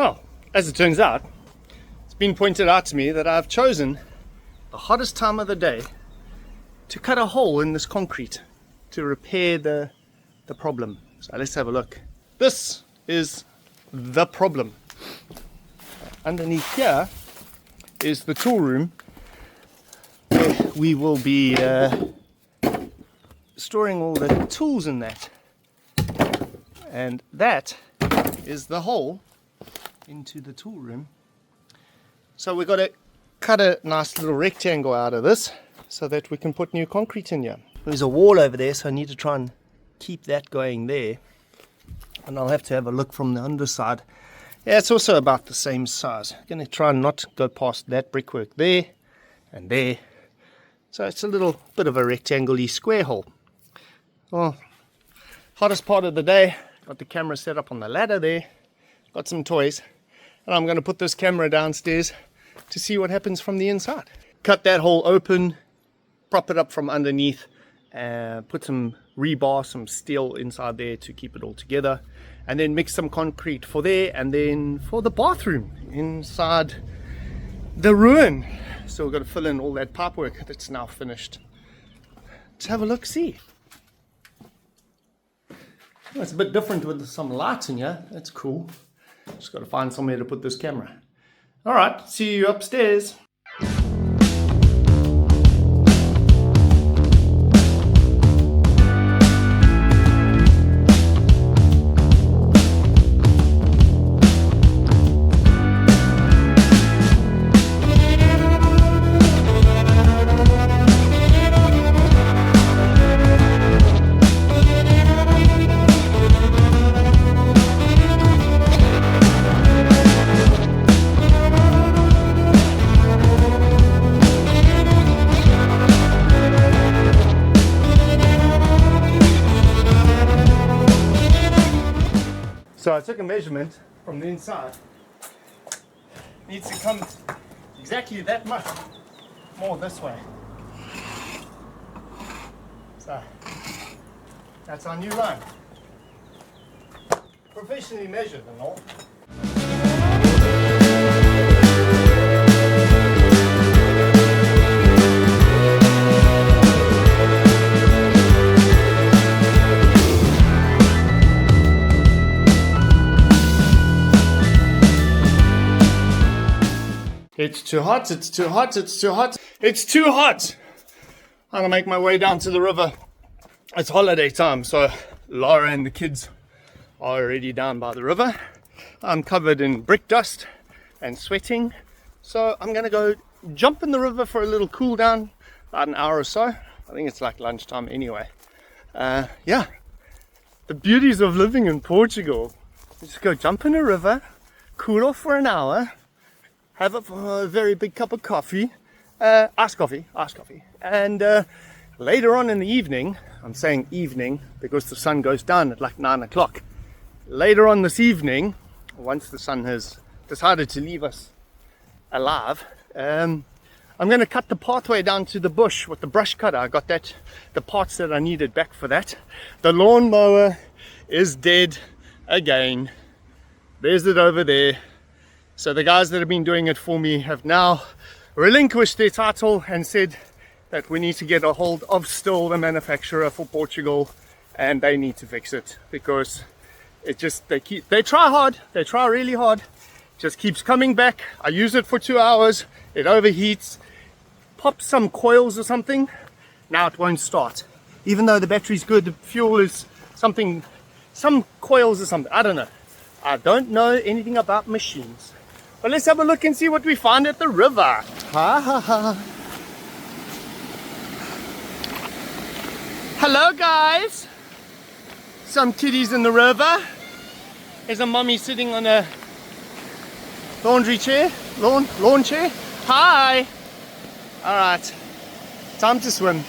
Well, as it turns out, it's been pointed out to me that I've chosen the hottest time of the day to cut a hole in this concrete to repair the problem. So let's have a look. This is the problem. Underneath here is the tool room where we will be storing all the tools in that. And that is the hole into the tool room. So we've got to cut a nice little rectangle out of this so that we can put new concrete in here. There's a wall over there, so I need to try and keep that going there. And I'll have to have a look from the underside. Yeah, it's also about the same size. I'm going to try and not go past that brickwork there and there. So it's a little bit of a rectangle-y square hole. Well, hottest part of the day. Got the camera set up on the ladder there. Got some toys. And I'm going to put this camera downstairs to see what happens from the inside. Cut that hole open, prop it up from underneath, put some rebar, some steel inside there to keep it all together, and then mix some concrete for there, and then for the bathroom inside the ruin. So we've got to fill in all that pipework that's now finished. Let's have a look, see. Well, it's a bit different with some lights in here. That's cool. Just got to find somewhere to put this camera. All right, see you upstairs. So I took a measurement from the inside. Needs to come exactly that much more this way. So that's our new line. Professionally measured and all. It's too hot, it's too hot, it's too hot, it's too hot! I'm gonna make my way down to the river. It's holiday time, so Laura and the kids are already down by the river. I'm covered in brick dust and sweating, so I'm gonna go jump in the river for a little cool down, about an hour or so. I think it's like lunchtime anyway. Yeah, the beauties of living in Portugal. Just go jump in a river, cool off for an hour, have a very big cup of coffee, iced coffee, and later on in the evening, I'm saying evening because the sun goes down at like 9 o'clock. Later on this evening, once the sun has decided to leave us alive, I'm going to cut the pathway down to the bush with the brush cutter. I got the parts that I needed back for that. The lawnmower is dead again. There's it over there. So the guys that have been doing it for me have now relinquished their title and said that we need to get a hold of still the manufacturer for Portugal, and they need to fix it because it just they try really hard, it just keeps coming back. I use it for 2 hours, it overheats, pops some coils or something, now it won't start. Even though the battery's good, the fuel is something, some coils or something, I don't know. I don't know anything about machines. But let's have a look and see what we find at the river. Ha ha ha. Hello guys. Some kiddies in the river. There's a mummy sitting on a laundry chair. Lawn chair. Hi. Alright. Time to swim.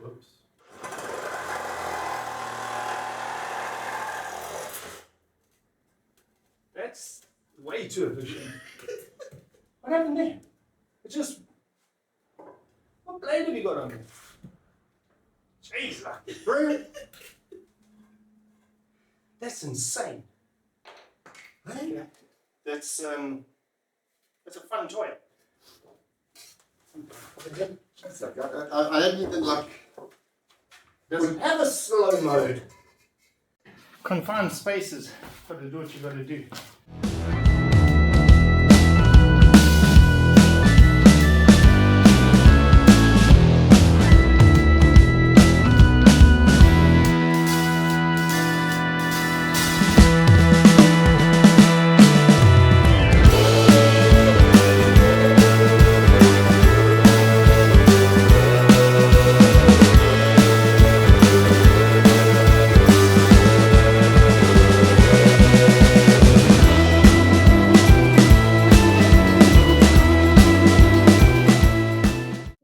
Whoops. That's way too efficient. What happened there? It just... What blade have you got on there? Jeez, like, bro. That's insane. Hey? That's a fun toy. I don't even like. Doesn't have a slow mode. Confined spaces. Got to do what you got to do.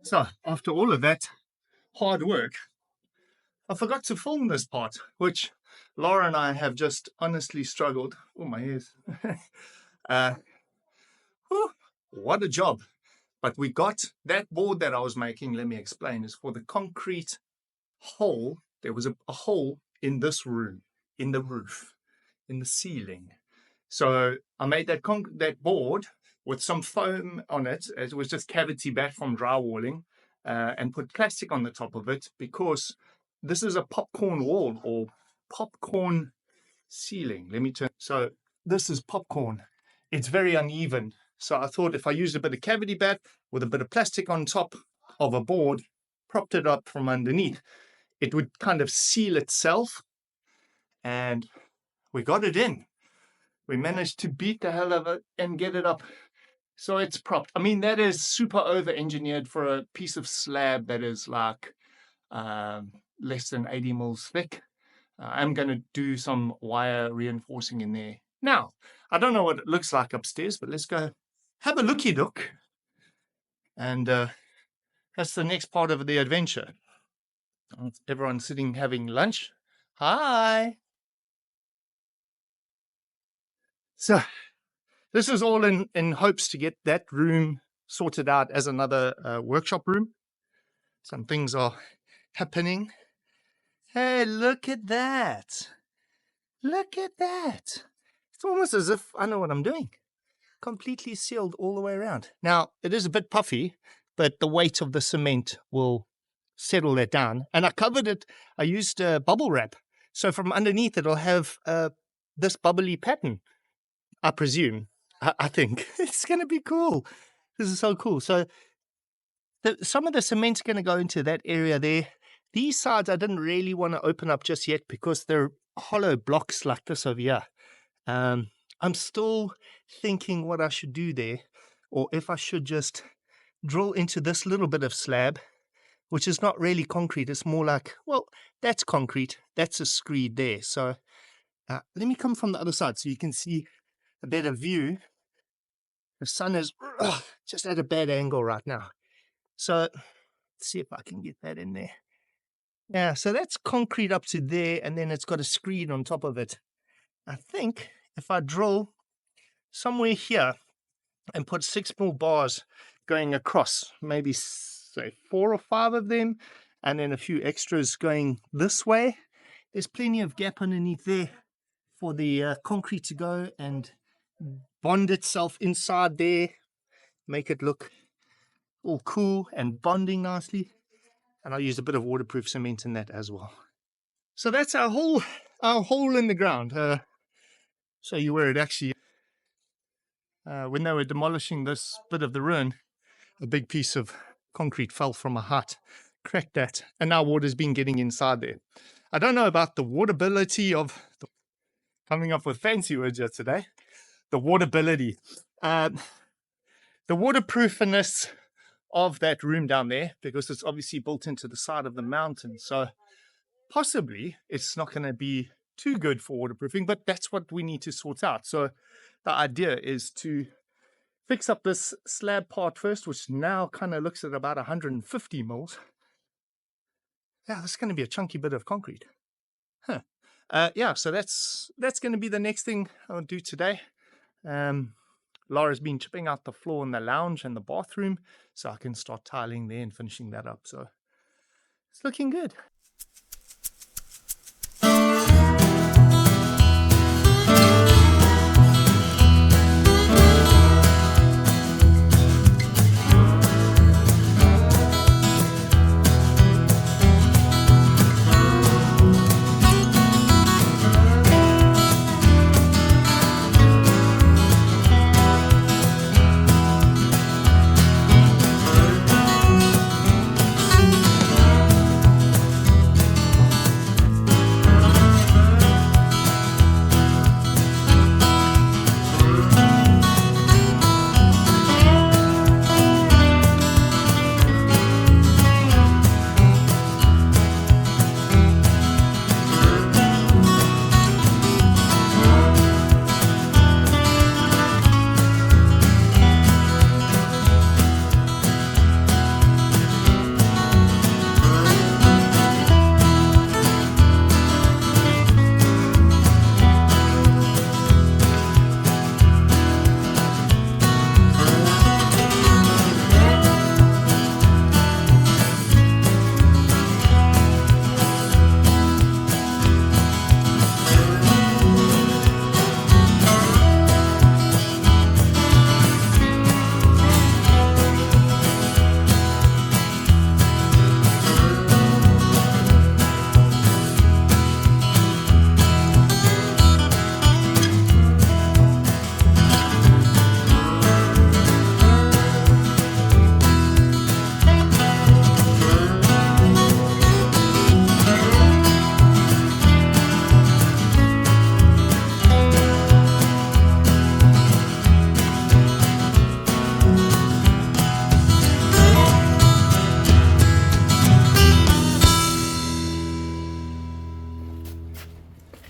So, after all of that hard work, I forgot to film this part, which Laura and I have just honestly struggled. Oh, my ears. Whew, what a job. But we got that board that I was making, let me explain, is for the concrete hole. There was a hole in this room, in the roof, in the ceiling. So I made that board with some foam on it. It was just cavity back from drywalling, and put plastic on the top of it because this is a popcorn wall or popcorn ceiling. Let me turn. So this is popcorn. It's very uneven. So I thought if I used a bit of cavity back with a bit of plastic on top of a board, propped it up from underneath, it would kind of seal itself. And we got it in. We managed to beat the hell of it and get it up. So it's propped. I mean, that is super over-engineered for a piece of slab that is like less than 80 mils thick. I'm going to do some wire reinforcing in there. Now, I don't know what it looks like upstairs, but let's go have a looky-look. And that's the next part of the adventure. Everyone sitting having lunch. Hi! So, this is all in hopes to get that room sorted out as another workshop room. Some things are happening. Hey, look at that. Look at that. It's almost as if I know what I'm doing. Completely sealed all the way around. Now, it is a bit puffy, but the weight of the cement will settle that down. And I covered it. I used bubble wrap. So from underneath, it'll have this bubbly pattern, I presume. I think. It's going to be cool. This is so cool. So some of the cement's going to go into that area there. These sides I didn't really want to open up just yet because they're hollow blocks like this over here. I'm still thinking what I should do there, or if I should just drill into this little bit of slab, which is not really concrete. It's more like, well, that's concrete. That's a screed there. So let me come from the other side so you can see a better view. The sun is just at a bad angle right now. So let's see if I can get that in there. Yeah, so that's concrete up to there, and then it's got a screen on top of it. I think if I drill somewhere here and put 6 more bars going across, maybe say 4 or 5 of them, and then a few extras going this way, there's plenty of gap underneath there for the concrete to go and bond itself inside there, make it look all cool and bonding nicely. And I'll use a bit of waterproof cement in that as well. So that's our hole in the ground. Show you where it actually, when they were demolishing this bit of the ruin, a big piece of concrete fell from a height, cracked that, and now water's been getting inside there. I don't know about the waterability of, coming up with fancy words here today, the waterability. The waterproofiness of that room down there, because it's obviously built into the side of the mountain. So possibly it's not going to be too good for waterproofing, but that's what we need to sort out. So the idea is to fix up this slab part first, which now kind of looks at about 150 mils. Yeah, that's going to be a chunky bit of concrete. Huh. Yeah, so that's going to be the next thing I'll do today. Laura's been chipping out the floor in the lounge and the bathroom, so I can start tiling there and finishing that up. So it's looking good.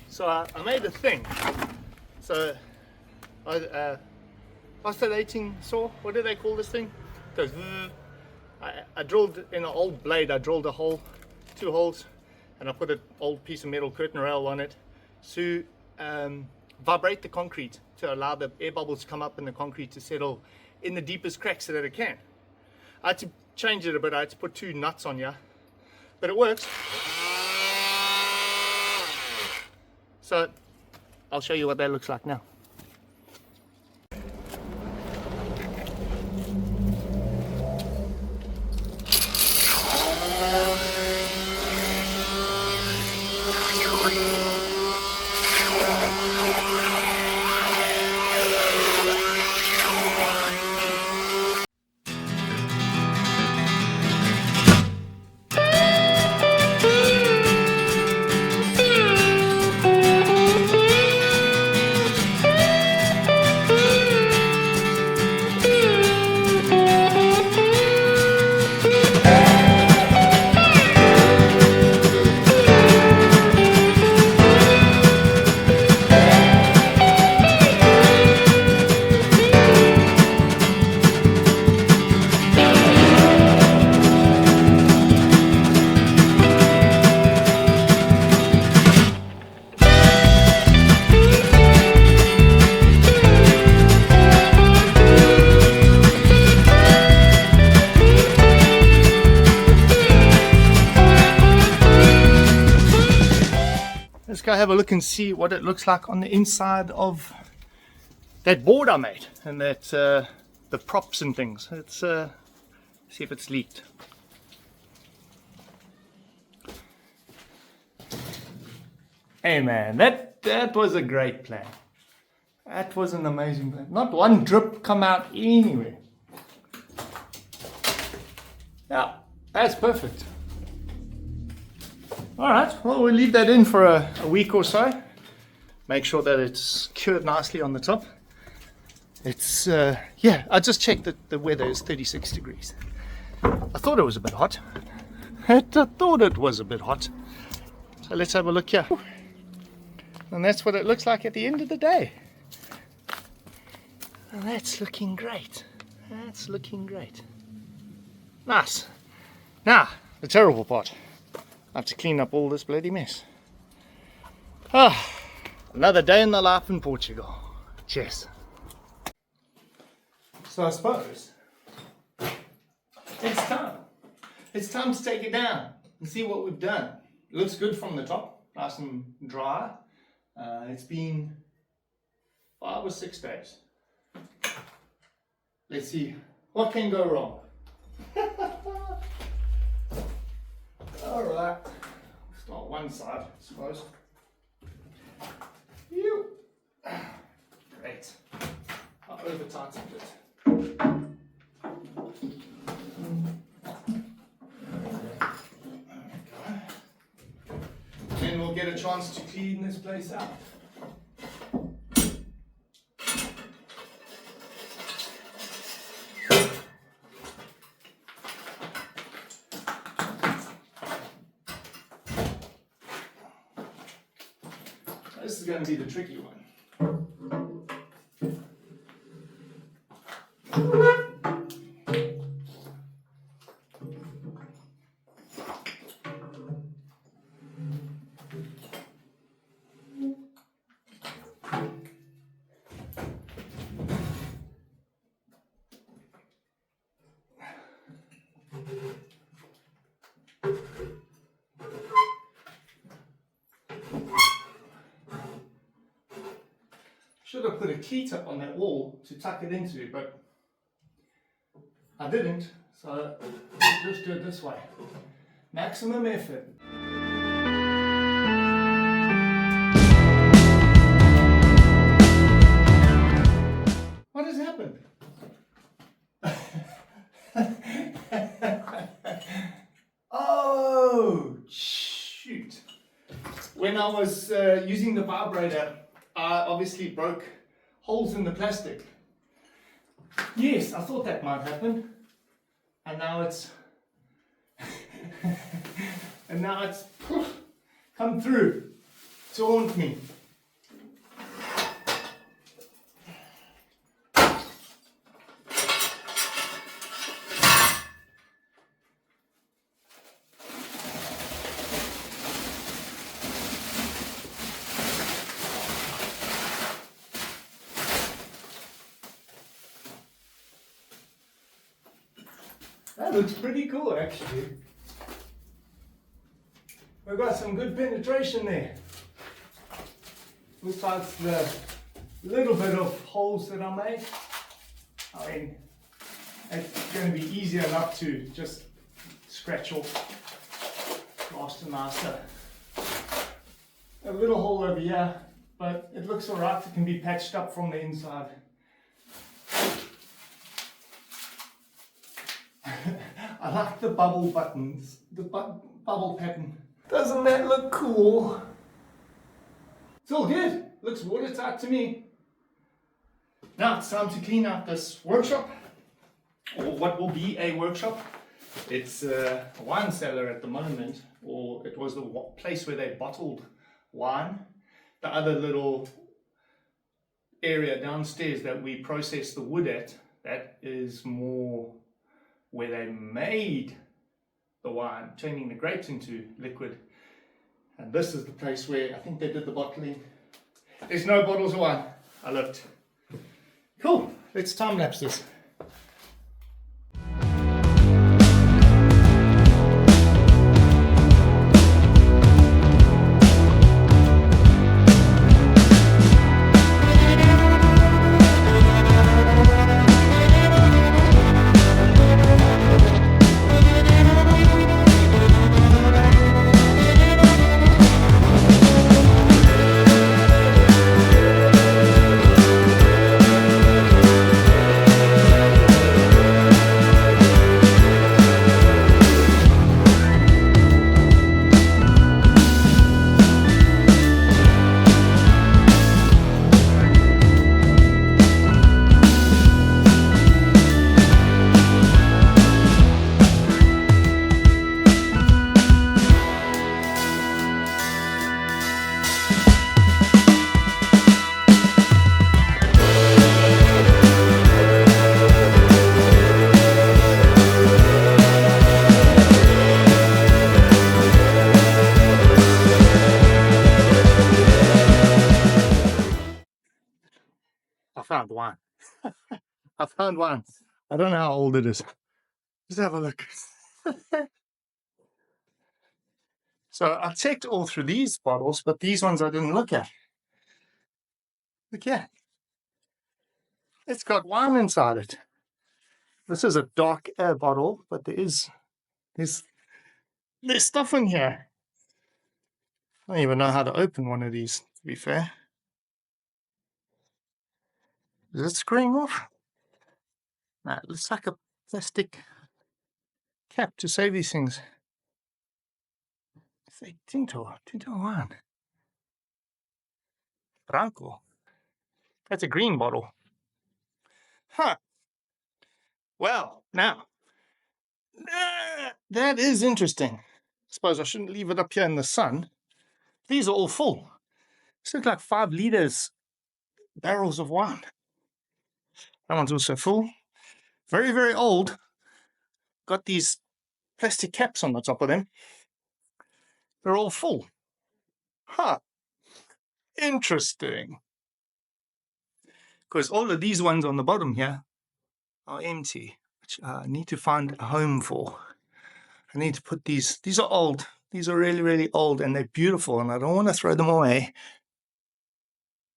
So I made a thing. So oscillating saw, what do they call this thing? It goes, I drilled in an old blade, I drilled a hole, 2 holes, and I put an old piece of metal curtain rail on it to vibrate the concrete, to allow the air bubbles to come up and the concrete to settle in the deepest cracks so that it can. I had to change it a bit, I had to put 2 nuts on here, but it works. So I'll show you what that looks like now. Let's go have a look and see what it looks like on the inside of that board I made, and that the props and things. Let's see if it's leaked. Hey man, that was a great plan. That was an amazing plan. Not one drip come out anywhere. Yeah, that's perfect. Alright, well, we'll leave that in for a week or so. Make sure that it's cured nicely on the top. It's, yeah, I just checked that the weather is 36 degrees. I thought it was a bit hot. I thought it was a bit hot. So let's have a look here. And that's what it looks like at the end of the day. And that's looking great. That's looking great. Nice. Now, the terrible part. I have to clean up all this bloody mess. Ah, another day in the life in Portugal. Cheers. So I suppose it's time. It's time to take it down and see what we've done. It looks good from the top, nice and dry. It's been 5 or 6 days. Let's see what can go wrong. Alright, start one side, I suppose. You. Great. I over tightened it. Then we'll get a chance to clean this place out. This is going to be the tricky one. Should have put a key up on that wall to tuck it into, but I didn't, so I'll just do it this way. Maximum effort. What has happened? Oh, shoot. When I was using the vibrator, I obviously broke holes in the plastic. Yes, I thought that might happen. And now it's come through to haunt me. That looks pretty cool, actually. We've got some good penetration there. Besides the little bit of holes that I made, I mean, it's going to be easy enough to just scratch off faster and nicer. A little hole over here, but it looks alright. It can be patched up from the inside. I like the bubble buttons, the bubble pattern. Doesn't that look cool? It's all good. Looks watertight to me. Now it's time to clean out this workshop, or what will be a workshop. It's a wine cellar at the moment, or it was the place where they bottled wine. The other little area downstairs that we process the wood at, that is more where they made the wine, turning the grapes into liquid. And this is the place where I think they did the bottling. There's no bottles of wine. I looked. Cool, let's time lapse this. found one. I found one. I don't know how old it is. Let's have a look. So I checked all through these bottles, but these ones I didn't look at. Look here. It's got wine inside it. This is a dark air bottle, but there's stuff in here. I don't even know how to open one of these, to be fair. Is it screwing off? No, it looks like a plastic cap to save these things. It's a Tinto wine. Branco. That's a green bottle. Huh. Well, now, that is interesting. I suppose I shouldn't leave it up here in the sun. These are all full. This looks like 5 liters barrels of wine. That one's also full. Very, very old. Got these plastic caps on the top of them. They're all full. Huh. Interesting. Because all of these ones on the bottom here are empty, which I need to find a home for. I need to put these are old. These are really, really old, and they're beautiful, and I don't want to throw them away.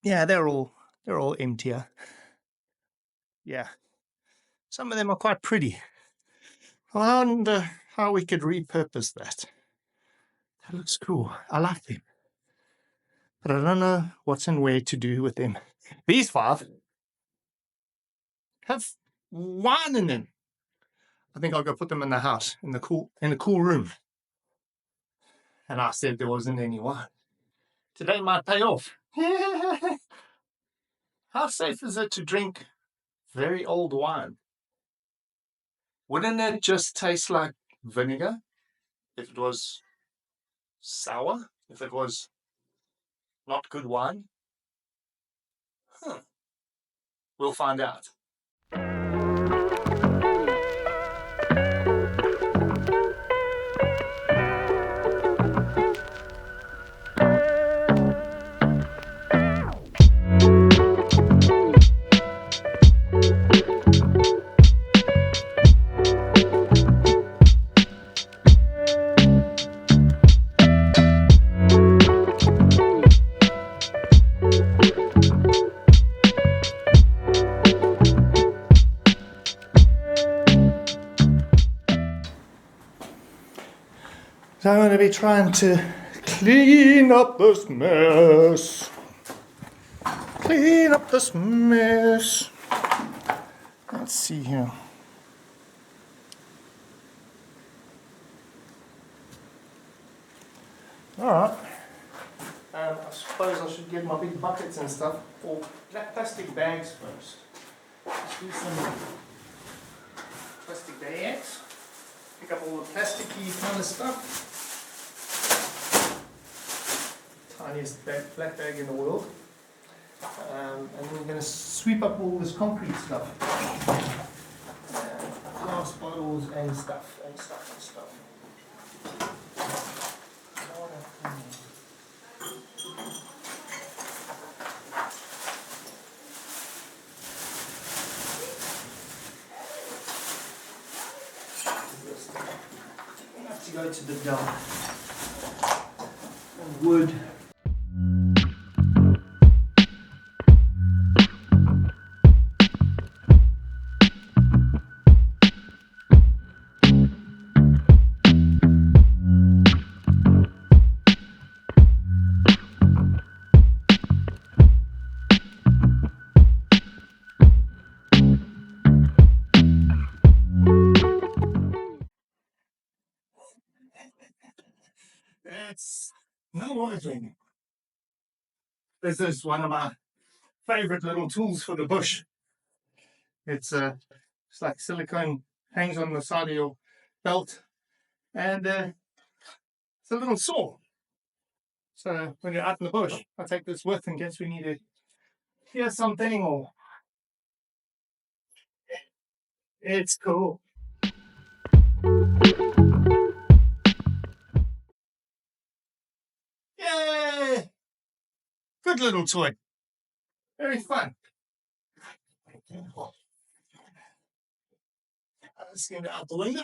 Yeah, they're all emptier. Yeah. Some of them are quite pretty. I wonder how we could repurpose that. That looks cool. I like them. But I don't know what's and where to do with them. These 5 have wine in them. I think I'll go put them in the house, in the cool room. And I said there wasn't any wine. Today might pay off. How safe is it to drink very old wine? Wouldn't it just taste like vinegar if it was sour? If it was not good wine? We'll find out. So I'm going to be trying to clean up this mess. Clean up this mess. Let's see here. Alright. I suppose I should get my big buckets and stuff, or plastic bags first. Let's do some plastic bags. Pick up all the plasticky kind of stuff. Tiniest black bag in the world. And then we're going to sweep up all this concrete stuff. Glass bottles and stuff. I have to go to the dump. Wood. That's no watering. This is one of my favorite little tools for the bush. It's like silicone, hangs on the side of your belt, and it's a little saw. So when you're out in the bush, I take this with in case we need to hear something, or it's cool. Yay! Good little toy. Very fun. Let's get it out the window.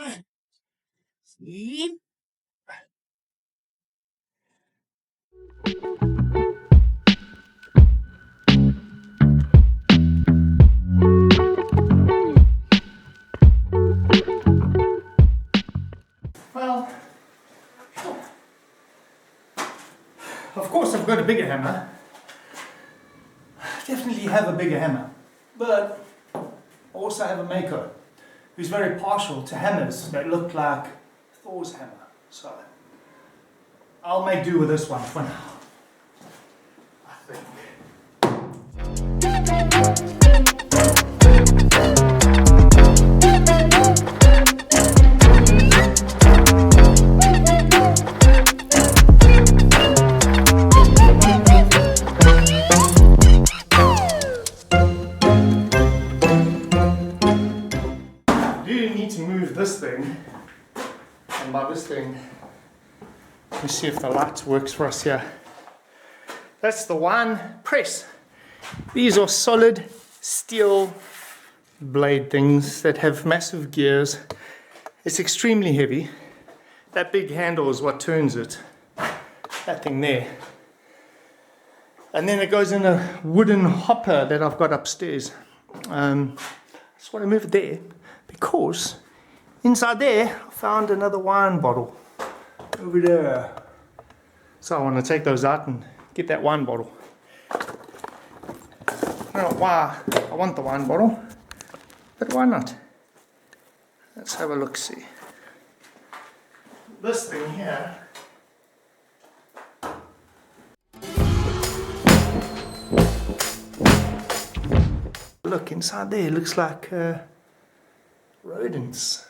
See? Well, of course I've got a bigger hammer. Definitely have a bigger hammer. But I also have a maker who's very partial to hammers that look like Thor's hammer. So I'll make do with this one for now, I think. This thing, and by this thing, let me see if the light works for us here. That's the wine press. These are solid steel blade things that have massive gears. It's extremely heavy. That big handle is what turns it. That thing there. And then it goes in a wooden hopper that I've got upstairs. I just want to move it there because inside there, I found another wine bottle over there. So I want to take those out and get that wine bottle. I don't know why I want the wine bottle, but why not? Let's have a look, see. This thing here. Look, inside there, it looks like rodents.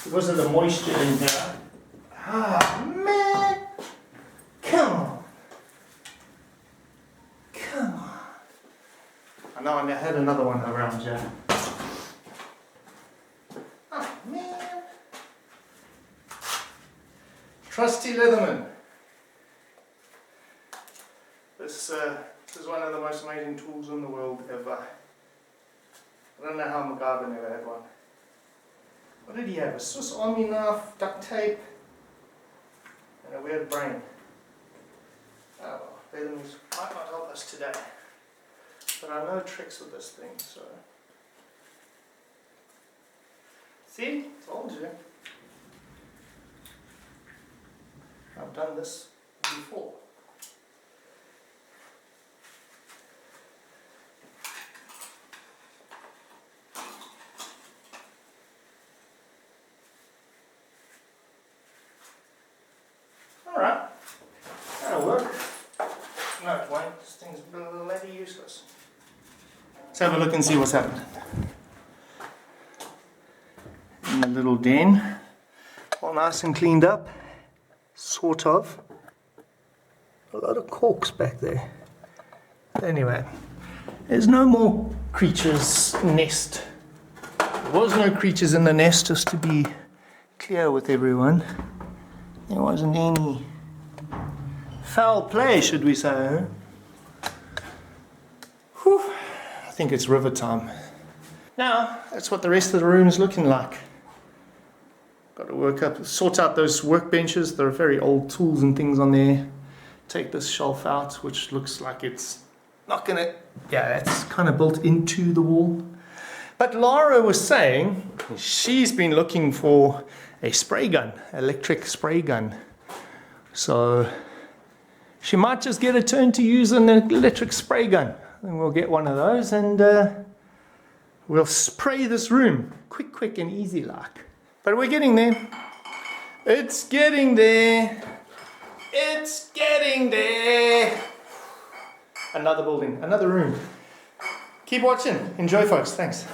Because of the moisture in here. Ah, man! Come on! Come on! I know I had another one around here. Oh, man! Trusty Leatherman. This is one of the most amazing tools in the world ever. I don't know how MacGyver never had one. What did he have? A Swiss Army knife, duct tape, and a weird brain. Oh well, Bellamy might not help us today. But I know tricks with this thing, so. See? Told you. I've done this before. Alright, that'll work. No, it won't. This thing's bloody useless. Let's have a look and see what's happened. In the little den, all nice and cleaned up, sort of. A lot of corks back there. Anyway, there's no more creatures' nest. There was no creatures in the nest, just to be clear with everyone. There wasn't any foul play, should we say? Whew. I think it's river time. Now, that's what the rest of the room is looking like. Got to sort out those workbenches. There are very old tools and things on there. Take this shelf out, which looks like it's not gonna, yeah, it's kind of built into the wall. But Lara was saying she's been looking for a spray gun, electric spray gun. So she might just get a turn to use an electric spray gun. And we'll get one of those and we'll spray this room quick and easy like. But we're getting there. It's getting there. It's getting there. Another building, another room. Keep watching. Enjoy, folks. Thanks.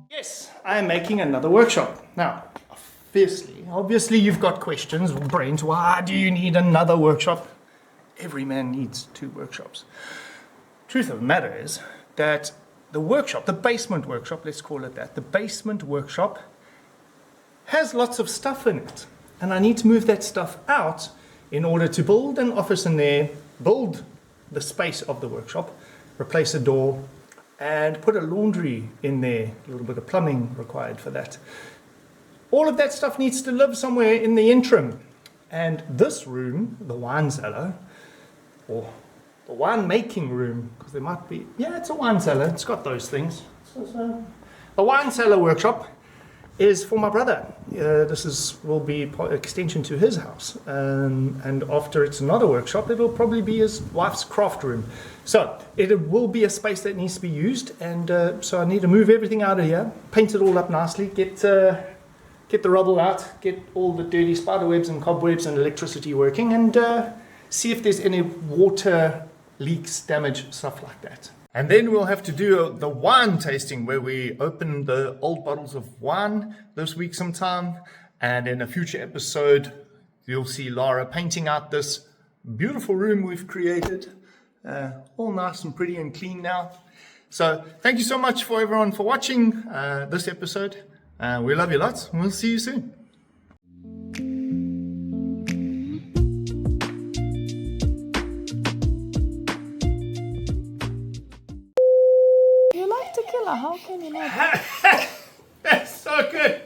Yes, I am making another workshop. Now, obviously you've got questions, brains, why do you need another workshop? Every man needs 2 workshops. Truth of the matter is that the workshop, the basement workshop, let's call it that, the basement workshop has lots of stuff in it. And I need to move that stuff out in order to build an office in there, build the space of the workshop, replace a door, and put a laundry in there, a little bit of plumbing required for that. All of that stuff needs to live somewhere in the interim. And this room, the wine cellar, or the wine making room, because there might be, yeah, it's a wine cellar, it's got those things. So, the wine cellar workshop is for my brother. Will be extension to his house. And after it's not a workshop, it will probably be his wife's craft room. So it will be a space that needs to be used. And so I need to move everything out of here, paint it all up nicely, get the rubble out, get all the dirty spider webs and cobwebs and electricity working, and see if there's any water leaks, damage, stuff like that. And then we'll have to do the wine tasting where we open the old bottles of wine this week sometime. And in a future episode, you'll see Lara painting out this beautiful room we've created. All nice and pretty and clean now. So thank you so much for everyone for watching this episode. We love you lots, and we'll see you soon. You like tequila, how can you not? That's so good.